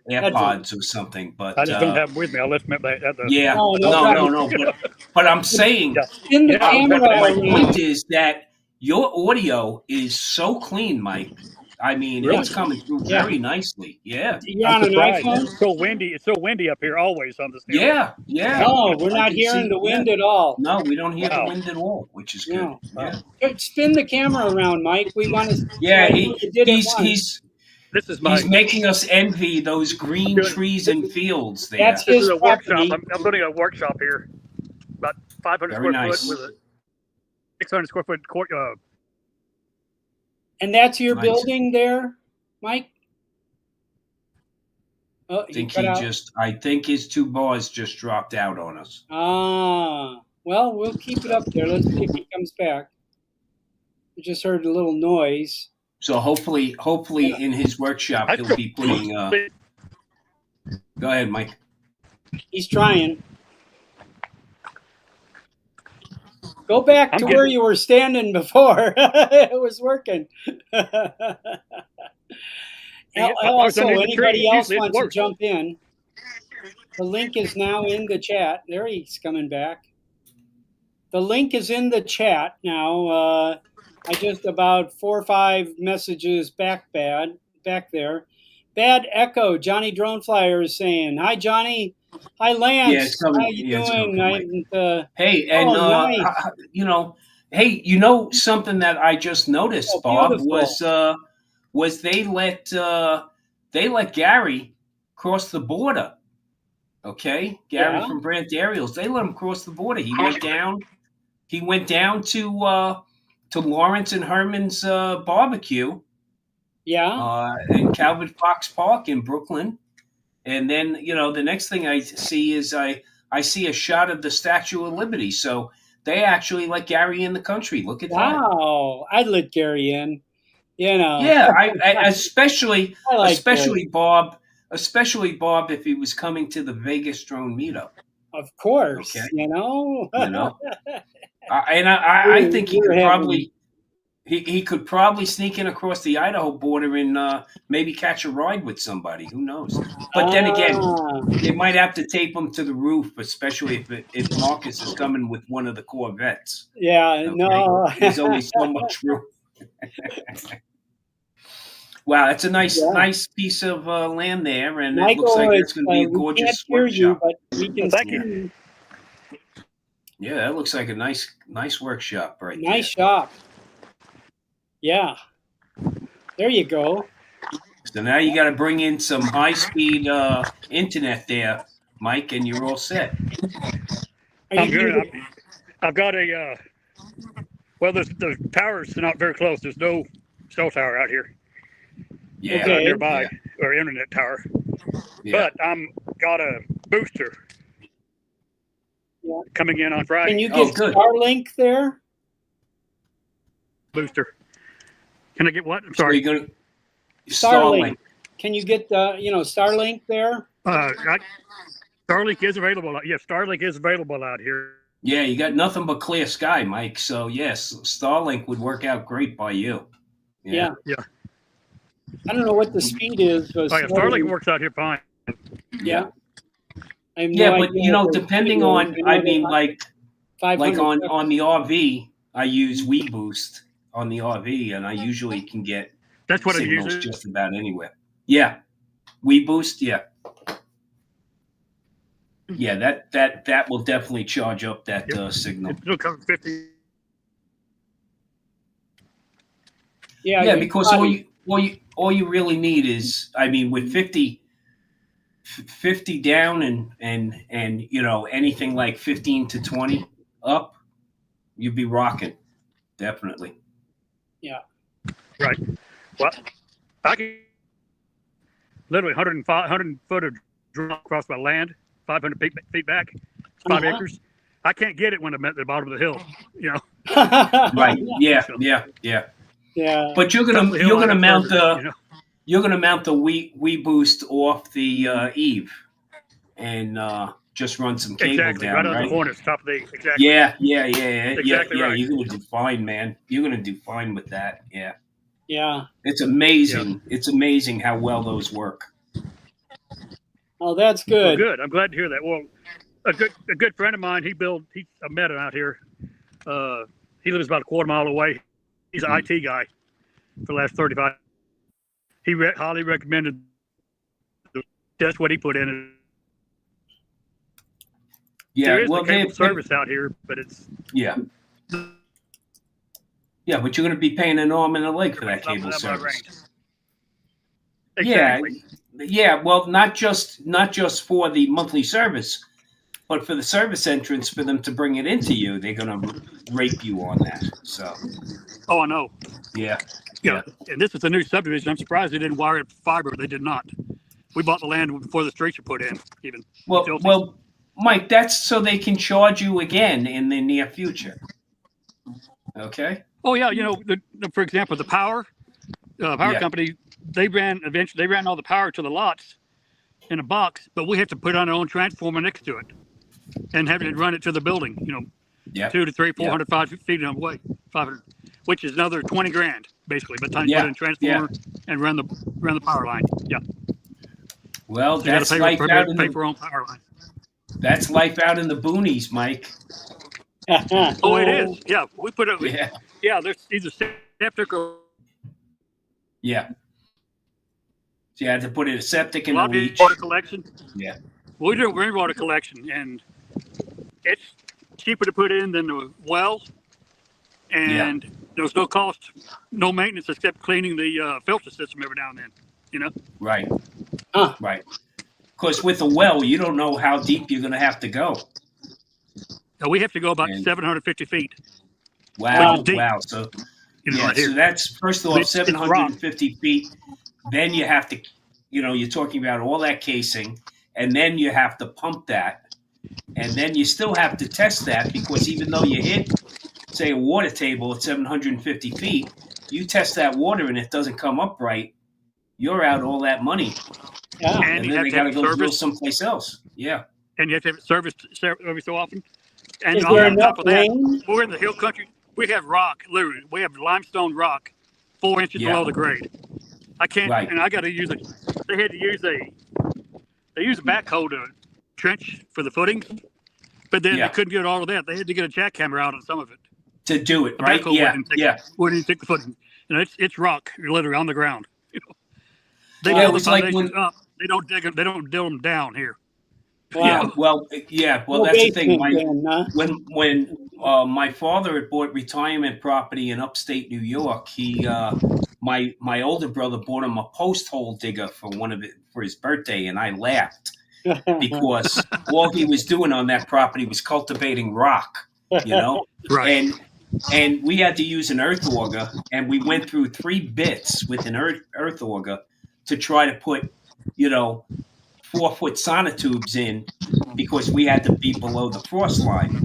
Headphones. AirPods or something. I But just don't have them with me. I left them at the. yeah, No, no Well, problem. no. But I'm saying, yeah. Spin the Yeah. I was about camera to say, my Mike. point around. is that your audio is so clean, Mike. I mean, Yeah, it's coming through yeah. very nicely. Yeah, You're I'm on an surprised. iPhone? It's so windy. It's so windy up here always on the stereo. yeah, yeah. No, we're I not can hearing see. the Yeah, wind at all. no, we don't hear the Wow. wind at all, which is good. No. Yeah, Wow. Spin the camera around, Mike. We want to. yeah. I know you did it once. This is He's my. making us envy those I'm green doing. trees This and is fields That's there. this is his a workshop. property, I'm building a workshop here, about 500 Very square foot nice, with a 600 square foot court. and that's your nice. building there, Mike. Oh, he cut out. I think his two bars just dropped out on us. Ah, well, we'll keep it up there. Let's see if he comes back. We just heard a little noise. So hopefully Yeah, in his workshop I he'll still. be putting. Go ahead, Mike. he's trying. Go back I'm to where getting. you were standing before. It was working. I was Also, under the tree. anybody else Usually it's wants to worse. jump in? The link is now in the chat. There he's coming back. The link is in the chat now. I just about 4 or 5 messages back there. Bad echo. Johnny Drone Flyer is saying, "Hi Johnny. Hi Yeah, it's Lance. How coming. you Yeah, it's coming doing?" from Mike. Hey, and Oh, nice. hey, something that I just noticed, Oh, Bob, beautiful. was they let Gary cross the border. Okay, Gary Yeah, from Brant Aerials. They let him cross the border. He went down. He went down to Lawrence and Herman's barbecue yeah. in Calvert Fox Park in Brooklyn. And then the next thing I see is I see a shot of the Statue of Liberty. So they actually let Gary in the country. Look at that. Wow. I'd let Gary in. Yeah, I especially I like Gary. especially Bob if he was coming to the Vegas drone meetup. Of Okay, course, you know, I think he we're could having. probably he could probably sneak in across the Idaho border and maybe catch a ride with somebody. Who knows? But then again, Ah, they might have to tape him to the roof, especially if Marcus is coming with one of the Corvettes. yeah, Okay, no. there's only so much room. Wow, it's a Yeah. nice piece of land there, and it looks Michael, like it's going to be a we can't gorgeous hear you, workshop. but we can Thank see you. you. Yeah, that looks like a nice workshop right Nice shop. Yeah. There you go. there. So now you got to bring in some high speed internet there, Mike, and you're all set. Are I'm you good. gonna I've got a. Well, the towers are not very close. There's no cell tower out here Yeah, Okay. nearby, yeah, or internet tower. yeah. But I'm got a booster Yeah. coming in on Friday. Can you Oh, get good. Starlink there? Booster. Can I get what? I'm So sorry. you're going to Starlink. Can you get Starlink there? Starlink is available. Yeah, Starlink is available out here. Yeah, you got nothing but clear sky, Mike. So yes, Starlink would work out great by you. Yeah. Yeah. I don't know what the speed is. But Oh yeah, Starlink works out here fine. Yeah. I have no Yeah, but idea what the depending speed is. on, I know mean, they're like 500 on the RV, I use WeBoost on the RV, and I usually can get That's what I'm signals using. just about anywhere. Yeah, we boost. Yeah, yeah. That will definitely charge up that signal. It'll cover 50. Yeah, Yeah, you because all you really need is, I mean, with 50 down and anything like 15 to 20 up, you'd be rocking definitely. yeah. Right. Well, I can literally 100 foot of drop across my land, 500 feet back, 5 acres. I can't get it when I'm at the bottom of the hill. You know. Right. Yeah. Yeah. Yeah. Yeah. But you're gonna mount the you're gonna mount the we boost off the eave and just run some cable Exactly. down, Right on the right? corners, top of the exactly. Yeah. Exactly right. You're gonna do fine, man. You're gonna do fine with that. Yeah. Yeah. It's amazing. Yeah. It's amazing how well those work. Oh, that's Well, good. good. I'm glad to hear that. Well, a good friend of mine, I met him out here. He lives about a quarter mile away. He's an IT guy for the last 35. He highly recommended. That's what he put in. Yeah. There is Well, a cable service out here, but it's yeah. Yeah, but you're going to be paying an arm and a leg for that cable service. Exactly. Yeah. Well, not just for the monthly service, but for the service entrance for them to bring it into you, they're going to rape you on that. So. Oh, I know. Yeah. Yeah. And this is a new subdivision. I'm surprised they didn't wire it fiber. They did not. We bought the land before the streets were put in. Even. Well, Mike, that's so they can charge you again in the near future. Okay. Oh yeah, for example, the power company, they ran all the power to the lots in a box, but we have to put on our own transformer next to it and having it run it to the building. 2 to 3, 400, 500 feet away, 500, which is another $20,000 basically. By the time you put in a transformer and run the power line. Yeah. Well, so that's life out in for own power line. That's life out in the boonies, Mike. Oh, it is. Yeah, we put it. Yeah. Yeah, there's either septic or. Yeah. So you had to put in a septic and a leach. Water collection. Yeah. Well, we do rainwater collection, and it's cheaper to put in than the well, and there's no cost, no maintenance except cleaning the filter system every now and then. Right. Right. Because with a well, you don't know how deep you're going to have to go. Now, we have to go about 750 feet. Wow. Wow. So, right so that's first of all 750 feet. Then you have to, you're talking about all that casing, and then you have to pump that, and then you still have to test that because even though you hit, say, a water table at 750 feet, you test that water and it doesn't come up right, you're out all that money. Yeah. And then they got to go drill someplace else. Yeah. And you have to have it serviced every so often. And is there on top of that, rain? we're in the hill country. We have rock, literally. We have limestone rock 4 inches below the grade. I can't, and I got to use it. They had to use they use a backhoe to trench for the footings, but then they couldn't get all of that. They had to get a jackhammer out on some of it. To do it, right? Wouldn't take the footing. It's rock. You're literally on the ground. They build the foundations up. They don't dig them. They don't drill them down here. Wow. Well, that's the thing. When my father had bought retirement property in upstate New York, my older brother bought him a post hole digger for his birthday, and I laughed because all he was doing on that property was cultivating rock, Right. And we had to use an earth auger, and we went through 3 bits with an earth auger to try to put, 4-foot sonotubes in because we had to be below the frost line.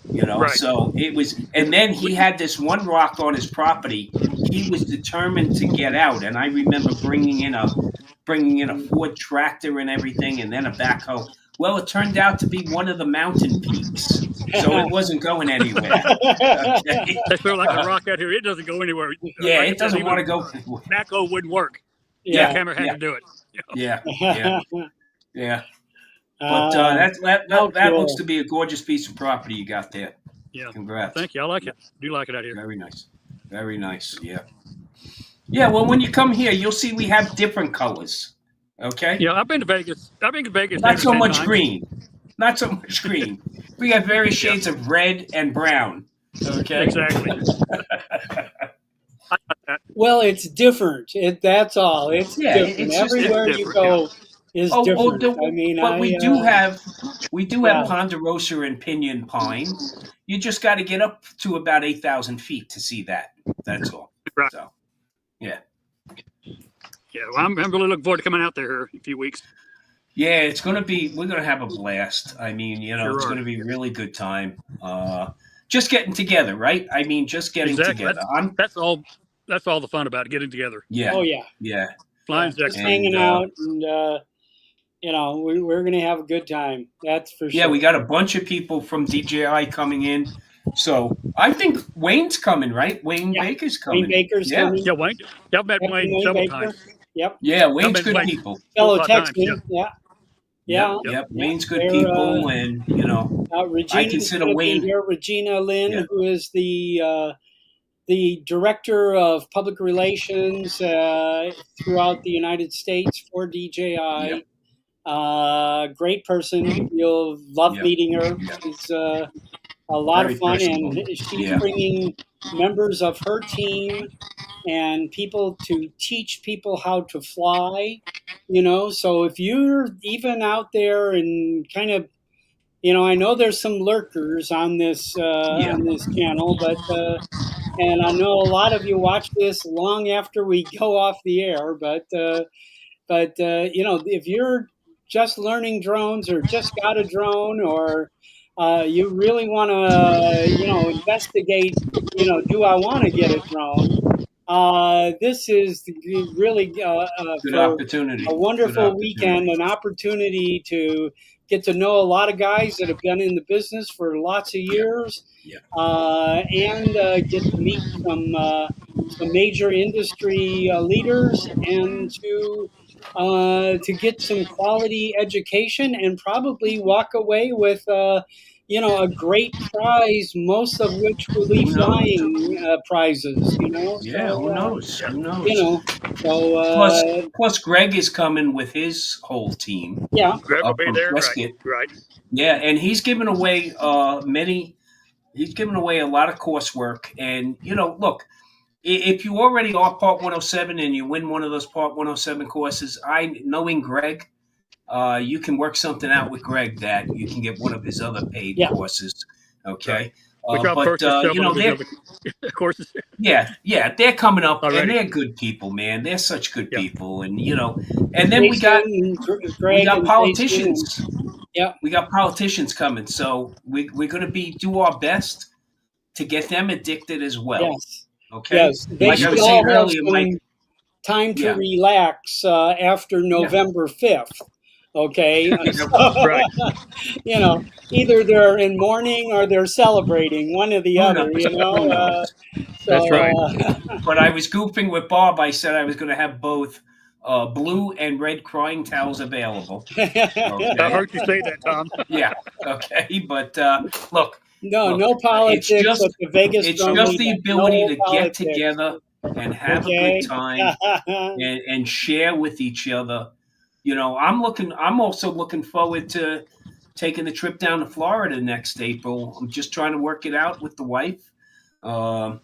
Right. So it was, and then he had this one rock on his property. He was determined to get out, and I remember bringing in a Ford tractor and everything, and then a backhoe. Well, it turned out to be one of the mountain peaks, so it wasn't going anywhere. Okay? That's sort of like a rock out here. It doesn't go anywhere. Yeah, it doesn't want to go. Backhoe wouldn't work. Yeah. Jackhammer had to do it. Yeah. But that looks to be a gorgeous piece of property you got there. Yeah. Congrats. Thank you. I like it. Do like it out here. Very nice. Very nice. Yeah. Yeah. Well, when you come here, you'll see we have different colors. Okay. Yeah, I've been to Vegas. I've been to Vegas Not maybe so 10 much times. green. Not so much green. We have various Yeah, shades of red and brown. Okay. exactly. I got that. Well, it's different. That's all. It's Yeah. different. It's just It's Everywhere you different. Yeah. go is oh, different. I mean, but we do have yeah, ponderosa and pinyon pine. You just got to get up to about 8,000 feet to see that. That's all. Right. So yeah. Yeah. Well, I'm really looking forward to coming out there here in a few weeks. Yeah, it's gonna be. We're gonna have a blast. I mean, Sure it's are. gonna be a really good time. Just getting together, right? I mean, just getting Exactly. together. I'm. That's all. That's all the fun about it, getting together. Yeah, oh yeah, yeah, yeah. Flying's Just excellent. hanging and out, and we're gonna have a good time. That's for yeah, sure. we got a bunch of people from DJI coming in. So I think Wayne's coming, right? Wayne Yeah, Baker's Wayne coming. Baker's Yeah, coming. Yeah, Wayne. Yeah, I've met Captain Wayne Wayne several Baker. times. Yep. yeah, I've Wayne's met good Wayne people. 4 or Fellow 5 times. Yeah. Texan. Yeah, Yep, yeah, Yep. yep. yeah. Wayne's good They're people, and I Regina's consider going to be Wayne. here. Regina Yeah, Lynn, who is the director of public relations throughout the United States for yep, DJI. Great person. You'll love yep, meeting her. yep. She's a lot of Very fun, personable. and she's Yeah, bringing members of her team and people to teach people how to fly. So if you're even out there and kind of, I know there's some lurkers yeah. on this channel, but and I know a lot of you watch this long after we go off the air, but if you're just learning drones or just got a drone, or you really want to investigate, do I want to get a drone? This is really Good for opportunity. a Good wonderful weekend, opportunity. an opportunity to get to know a lot of guys that have been in the business for lots of Yeah, years, yeah, and get to meet some major industry leaders, and to get some quality education, and probably walk away with a great prize, most of which will be who knows? flying prizes. Yeah, who knows? Yeah. Who You knows? know, so Plus, Greg is coming with his whole team yeah, Greg will up be from there. Right. Prescott. Right. Yeah, and he's given away many. He's given away a lot of coursework, and look, if you already are Part 107 and you win one of those Part 107 courses, knowing Greg, you can work something out with Greg that you can get one of his other paid yeah, courses. Right. Okay, Which I'll but purchase several of his they're other courses yeah, they're coming up, and already. they're good people, man. They're such good Yeah. people, and then Jason, we Greg, got and Jason, and politicians. yeah, We got politicians coming, so we're going to do our best to get them addicted as well. yes, Okay, yes. They like I should was saying all have earlier, Mike. some time to Yeah, relax after yeah, November 5th. Okay, yeah. Right. either they're in mourning or they're celebrating, one or the Who other. knows? Who knows? That's So right. But I was goofing with Bob. I said I was going to have both blue and red crying towels available. I Okay. heard you say that, Tom. Yeah. Okay. But look, no it's politics just at the Vegas it's Drum just the Weekend. ability No to get politics. together and have a good Okay. time and share with each other. I'm also looking forward to taking the trip down to Florida next April. I'm just trying to work it out with the wife. Um,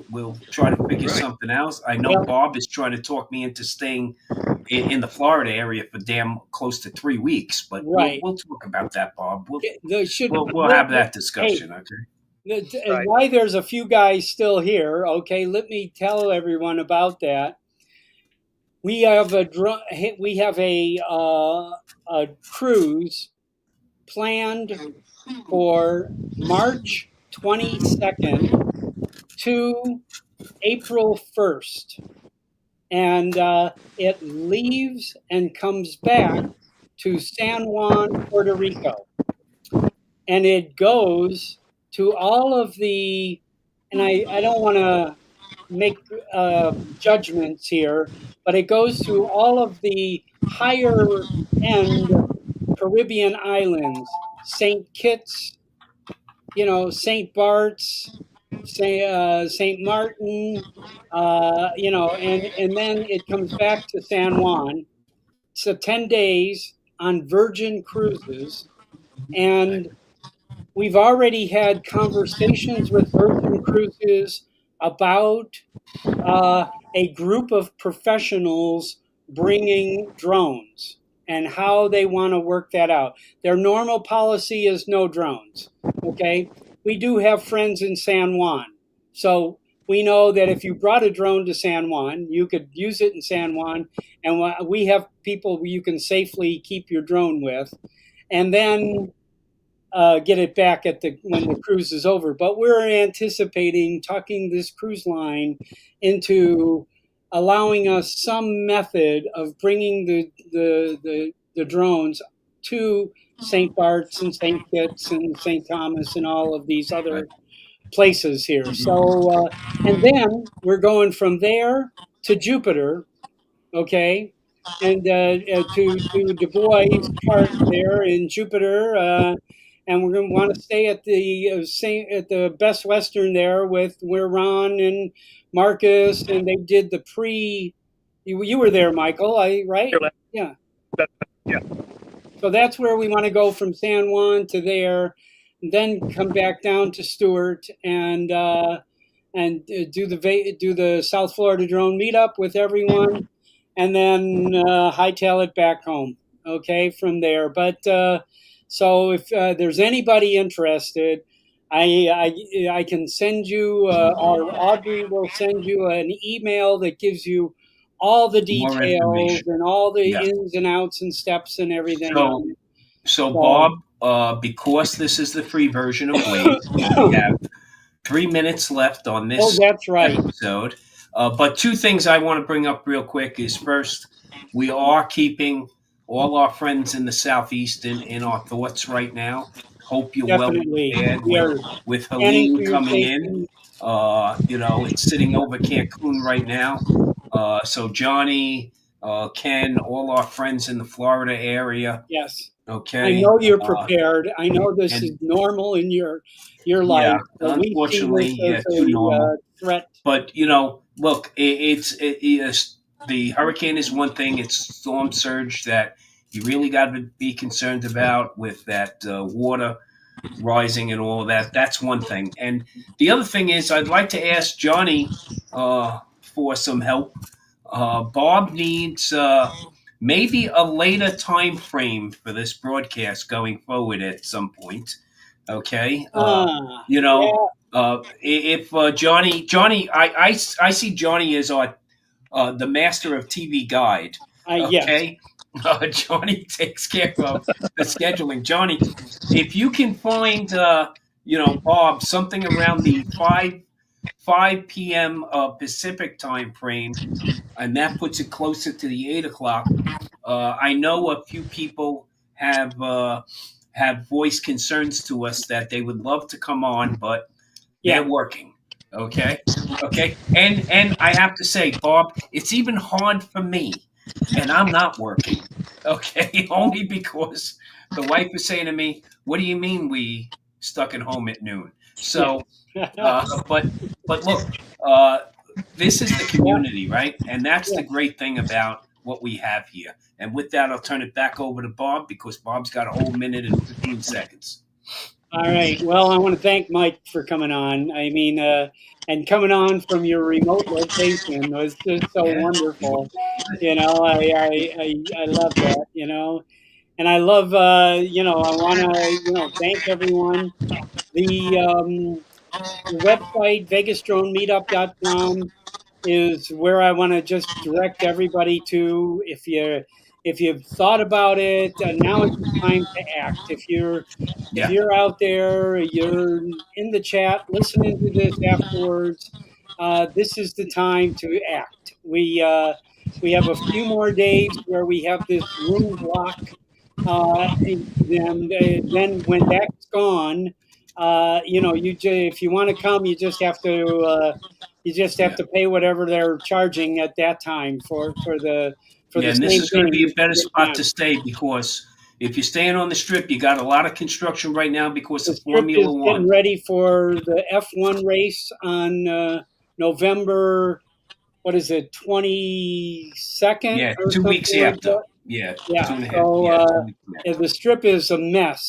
we'll try to figure Right. something else. I know Well, Bob is trying to talk me into staying in the Florida area for damn close to 3 weeks, but right. we'll talk about that, Bob. There should. We'll have that Hey, discussion. Okay. and Right. why there's a few guys still here? Okay, let me tell everyone about that. We have a cruise planned for March 22nd to April 1st, and it leaves and comes back to San Juan, Puerto Rico, and it goes to all of the, and I don't want to make judgments here, but it goes to all of the higher end Caribbean islands, St. Kitts, St. Bart's, St. Martin, and then it comes back to San Juan. So 10 days on Virgin Cruises. And we've already had conversations with Virgin Cruises about a group of professionals bringing drones and how they want to work that out. Their normal policy is no drones. Okay. We do have friends in San Juan. So we know that if you brought a drone to San Juan, you could use it in San Juan. And we have people you can safely keep your drone with. And then get it back at the when the cruise is over. But we're anticipating talking this cruise line into allowing us some method of bringing the drones to St. Bart's and St. Kitts and St. Thomas and all of these Right. other places here. So and then we're going from there to Jupiter, okay, and to Du Bois Park there in Jupiter, and we're going to want to stay at the Best Western there with where Ron and Marcus and they did the pre. You were there, Michael, right? Yeah. Yeah. So that's where we want to go from San Juan to there, and then come back down to Stewart and do the South Florida drone meetup with everyone, and then hightail it back home. Okay, from there. But so if there's anybody interested, I can send you, or Audrey will send you an email that gives you all the More details information. and all the Yeah. ins and outs and steps and everything So, on it. so So, Bob, because this is the free version of Waze, we have 3 minutes left on oh, this that's right. episode. But two things I want to bring up real quick is first, we are keeping all our friends in the Southeast in our thoughts right now. Hope you're well Definitely. prepared We are with planning Helene for your coming in. safety. It's sitting over Cancun right now. So Johnny, Ken, all our friends in the Florida area. Yes. I Okay. know you're prepared. I know this is And normal in your yeah, life, but we see unfortunately, this yeah, as too a normal. threat. But look, the hurricane is one thing. It's storm surge that you really got to be concerned about with that water rising and all of that. That's one thing. And the other thing is, I'd like to ask Johnny for some help. Bob needs maybe a later time frame for this broadcast going forward at some point. Okay. You know, Yeah. if Johnny, I see Johnny as our the master of TV guide. Yes. Okay, Johnny takes care of the scheduling. Johnny, if you can find Bob something around the five p.m. Pacific time frame, and that puts it closer to the 8 o'clock. I know a few people have voiced concerns to us that they would love to come on, but they're Yeah. working. Okay, okay, and I have to say, Bob, it's even hard for me, and I'm not working. Okay, only because the wife is saying to me, "What do you mean we stuck at home at noon?" Yeah. So, but look, uh, this is the Yeah. community, right? And that's the Yeah. great thing about what we have here. And with that, I'll turn it back over to Bob because Bob's got a whole minute and 15 seconds. All right. Well, I want to thank Mike for coming on. I mean, and coming on from your remote location was just so Yeah, you wonderful. good. I love that. And I love. I want to thank everyone. The website vegasdronemeetup.com is where I want to just direct everybody to. If you've thought about it, now is the time to act. If Yeah, you're out there, you're in the chat listening to this afterwards, this is the time to act. We have a few more days where we have this room block, and then when that's gone, if you want to come, you just have yeah. to pay whatever they're charging at that time for the Yeah, and this same is going to thing. be You a better can get spot to down. stay because If you're staying on the strip, you got a lot of construction right now because The of strip Formula is One. getting ready for the F1 race on November. What is it? 22nd Yeah, or 2 weeks something like after. that. Yeah, Yeah. 2.5. So Yeah, 2 weeks after. the strip is a mess.